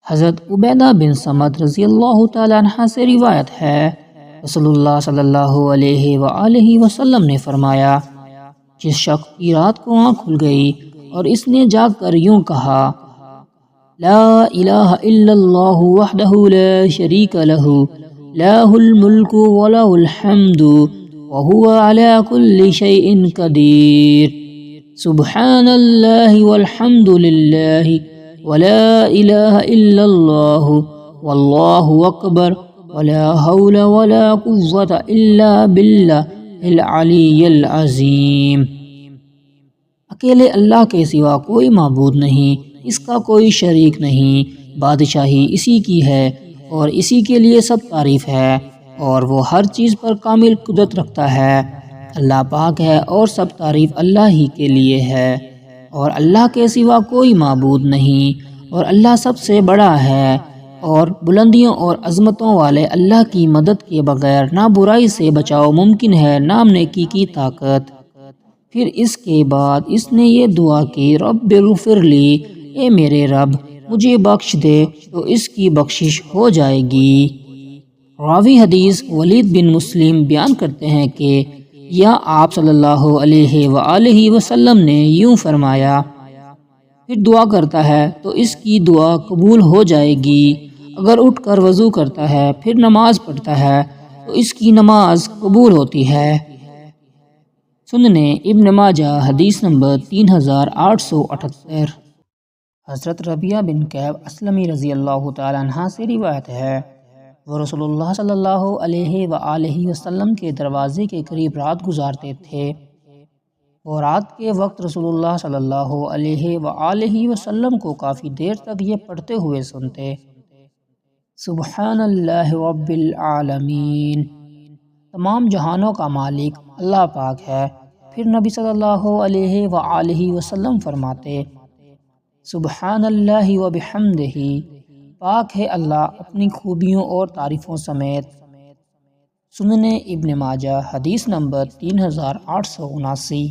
حضرت عبیدہ بن صمت رضی اللہ تعالیٰ عنہ سے روایت ہے، رسول اللہ صلی اللہ علیہ وآلہ وسلم نے فرمایا، جس شخص کی رات کو آنکھ کھل گئی اور اس نے جاگ کر یوں کہا، لا الہ الا اللہ وحدہ لا شریک لہ لہ الملک ولہ الحمد وہو علی کل شیء قدیر، سبحان اللہ والحمد للہ ولا الہ الا اللہ واللہ اکبر ولا حول ولا قوة الا باللہ العلی العظیم۔ اکیلے اللہ کے سوا کوئی معبود نہیں، اس کا کوئی شریک نہیں، بادشاہی اسی کی ہے اور اسی کے لیے سب تعریف ہے، اور وہ ہر چیز پر کامل قدرت رکھتا ہے۔ اللہ پاک ہے اور سب تعریف اللہ ہی کے لیے ہے، اور اللہ کے سوا کوئی معبود نہیں، اور اللہ سب سے بڑا ہے، اور بلندیوں اور عظمتوں والے اللہ کی مدد کے بغیر نہ برائی سے بچاؤ ممکن ہے نہ نیکی کی طاقت۔ پھر اس کے بعد اس نے یہ دعا کی، رب اغفر لی، اے میرے رب مجھے بخش دے، تو اس کی بخشش ہو جائے گی۔ راوی حدیث ولید بن مسلم بیان کرتے ہیں کہ یا آپ صلی اللہ علیہ وآلہ وسلم نے یوں فرمایا، پھر دعا کرتا ہے تو اس کی دعا قبول ہو جائے گی، اگر اٹھ کر وضو کرتا ہے پھر نماز پڑھتا ہے تو اس کی نماز قبول ہوتی ہے۔ سننے ابن ماجہ حدیث نمبر 3878۔ حضرت ربیعہ بن کعب اسلمی رضی اللہ تعالیٰ عنہ سے روایت ہے، وہ رسول اللہ صلی اللہ علیہ وآلہ وسلم کے دروازے کے قریب رات گزارتے تھے۔ وہ رات کے وقت رسول اللہ صلی اللہ علیہ وآلہ وسلم کو کافی دیر تک یہ پڑھتے ہوئے سنتے، سبحان اللہ رب العالمین، تمام جہانوں کا مالک اللہ پاک ہے۔ پھر نبی صلی اللہ علیہ وآلہ وسلم فرماتے، سبحان اللہ وبحمدہ، پاک ہے اللہ اپنی خوبیوں اور تعریفوں سمیت۔ سننے ابن ماجہ حدیث نمبر 3879۔